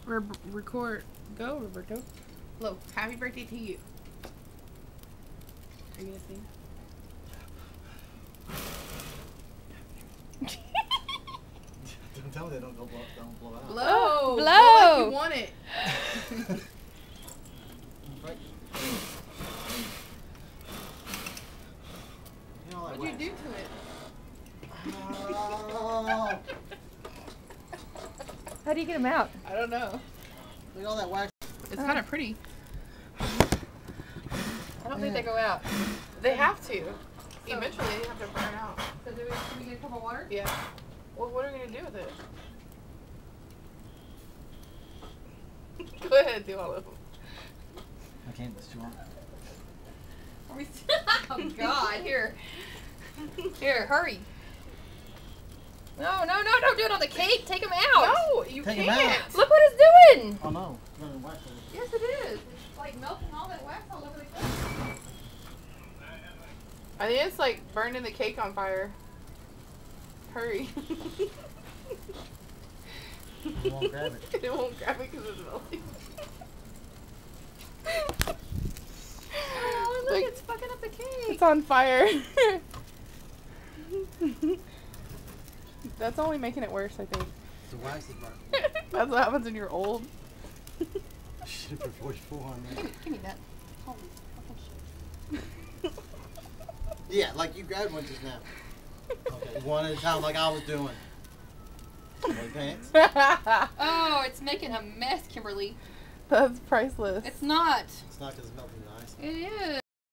Record. Go, Roberto. Hello. Happy birthday to you. Are you gonna sing? Don't tell me they don't blow out. Blow. Blow. Blow like you want it. What'd you do to it? Oh. How do you get them out? I don't know. Look at all that wax. It's kind of pretty. I don't think they go out. They have to. Eventually, they have to burn out. So do we get a cup of water? Yeah. Well, what are we gonna do with it? Go ahead, do all of them. I can't. It's too hard. Are we oh God! Here, here, hurry! No, don't do it on the cake. Take them out. No, you Take 'em can't. out. Look what it's doing. Oh no. No, wax it. Yes, it is. It's like melting all that wax all over the cake. I think it's like burning the cake on fire. Hurry. It won't grab it. It won't grab it because it's melting. Oh, look, Like, it's fucking up the cake. it's on fire. That's only making it worse, I think. The wax is burning. That's what happens when you're old. I should have put 44 on there. Give me that. Holy fucking shit. Yeah, like you grabbed one just now. Okay, one at a time, like I was doing. Like pants. Oh, it's making a mess, Kimberly. That's priceless. It's not. It's not because it's melting the ice. It is.